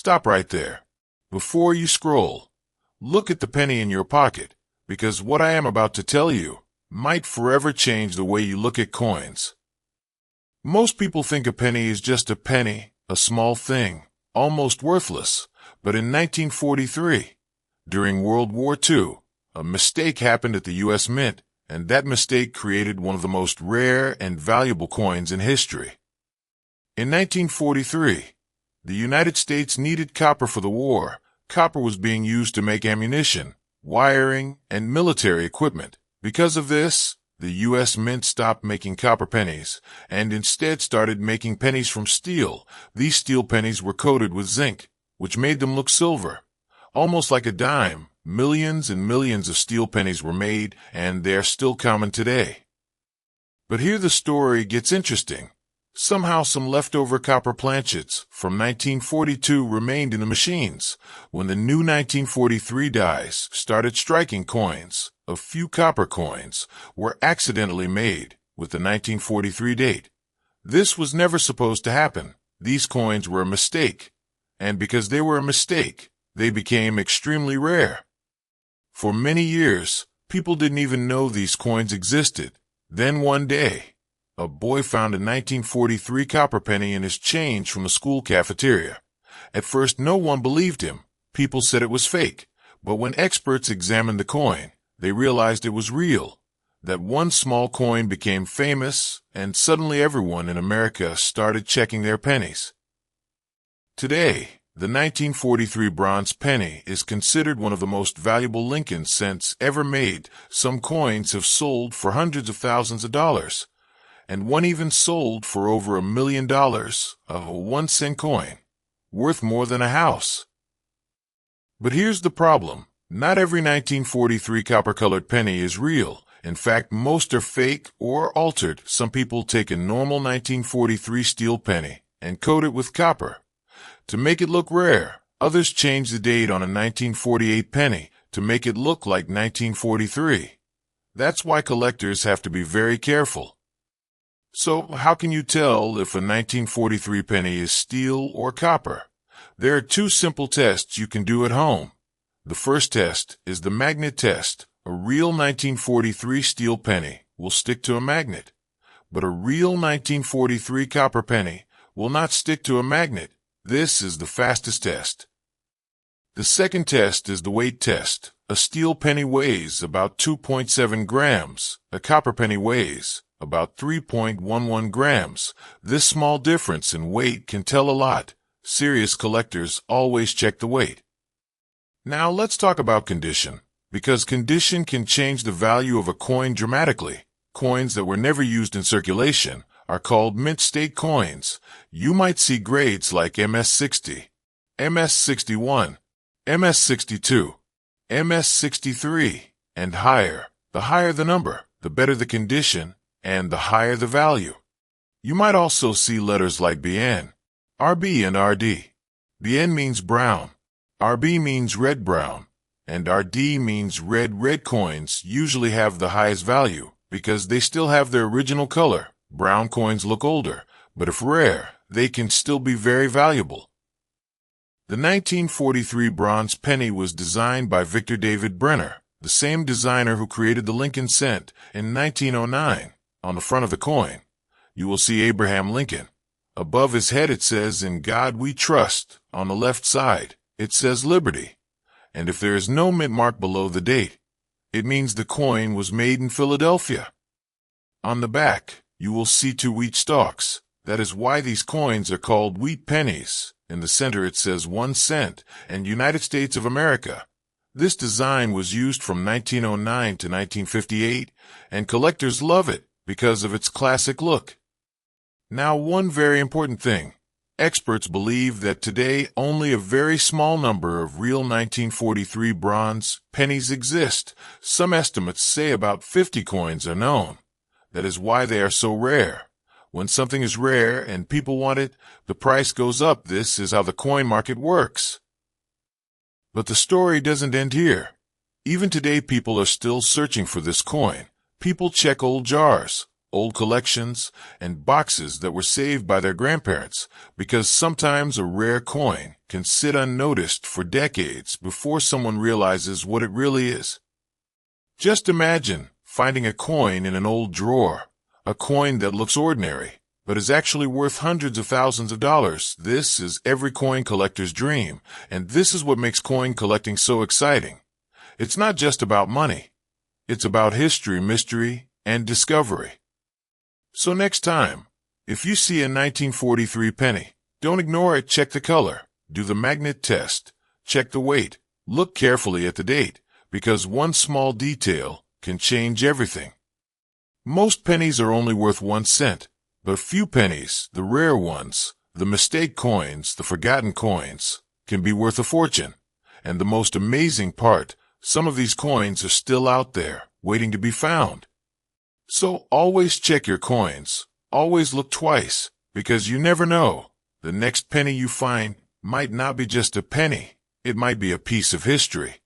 Stop right there. Before you scroll, look at the penny in your pocket, because what I am about to tell you might forever change the way you look at coins. Most people think a penny is just a penny, a small thing, almost worthless. But in 1943, during World War II, a mistake happened at the U.S. Mint, and that mistake created one of the most rare and valuable coins in history. In 1943, the United States needed copper for the war. Copper was being used to make ammunition, wiring, and military equipment. Because of this, the U.S. Mint stopped making copper pennies and instead started making pennies from steel. These steel pennies were coated with zinc, which made them look silver, almost like a dime. Millions and millions of steel pennies were made, and they're still common today. But here the story gets interesting. Somehow some leftover copper planchets from 1942 remained in the machines. When the new 1943 dies started striking coins, a few copper coins were accidentally made with the 1943 date. This was never supposed to happen. These coins were a mistake, and because they were a mistake, they became extremely rare. For many years, people didn't even know these coins existed. Then one day, a boy found a 1943 copper penny in his change from the school cafeteria. At first, no one believed him. People said it was fake. But when experts examined the coin, they realized it was real. That one small coin became famous, and suddenly everyone in America started checking their pennies. Today, the 1943 bronze penny is considered one of the most valuable Lincoln cents ever made. Some coins have sold for hundreds of thousands of dollars, and one even sold for over $1 million, a 1-cent coin, worth more than a house. But here's the problem. Not every 1943 copper-colored penny is real. In fact, most are fake or altered. Some people take a normal 1943 steel penny and coat it with copper to make it look rare. Others change the date on a 1948 penny to make it look like 1943. That's why collectors have to be very careful. So, how can you tell if a 1943 penny is steel or copper? There are two simple tests you can do at home. The first test is the magnet test. A real 1943 steel penny will stick to a magnet, but a real 1943 copper penny will not stick to a magnet. This is the fastest test. The second test is the weight test. A steel penny weighs about 2.7 grams. A copper penny weighs about 3.11 grams. This small difference in weight can tell a lot. Serious collectors always check the weight. Now let's talk about condition, because condition can change the value of a coin dramatically. Coins that were never used in circulation are called mint state coins. You might see grades like MS-60, MS-61, MS-62, MS-63, and higher. The higher the number, the better the condition, and the higher the value. You might also see letters like BN, RB, and RD. BN means brown, RB means red-brown, and RD means red. Coins usually have the highest value because they still have their original color. Brown coins look older, but if rare, they can still be very valuable. The 1943 bronze penny was designed by Victor David Brenner, the same designer who created the Lincoln cent in 1909. On the front of the coin, you will see Abraham Lincoln. Above his head it says, "In God We Trust." On the left side, it says Liberty. And if there is no mint mark below the date, it means the coin was made in Philadelphia. On the back, you will see 2 wheat stalks. That is why these coins are called wheat pennies. In the center it says 1 cent and United States of America. This design was used from 1909 to 1958, and collectors love it because of its classic look. Now, one very important thing. Experts believe that today only a very small number of real 1943 bronze pennies exist. Some estimates say about 50 coins are known. That is why they are so rare. When something is rare and people want it, the price goes up. This is how the coin market works. But the story doesn't end here. Even today, people are still searching for this coin. People check old jars, old collections, and boxes that were saved by their grandparents, because sometimes a rare coin can sit unnoticed for decades before someone realizes what it really is. Just imagine finding a coin in an old drawer, a coin that looks ordinary, but is actually worth hundreds of thousands of dollars. This is every coin collector's dream, and this is what makes coin collecting so exciting. It's not just about money. It's about history, mystery, and discovery. So next time, if you see a 1943 penny, don't ignore it. Check the color, do the magnet test, check the weight, look carefully at the date, because one small detail can change everything. Most pennies are only worth 1 cent, but few pennies, the rare ones, the mistake coins, the forgotten coins, can be worth a fortune. And the most amazing part, some of these coins are still out there, waiting to be found. So always check your coins, always look twice, because you never know. The next penny you find might not be just a penny, it might be a piece of history.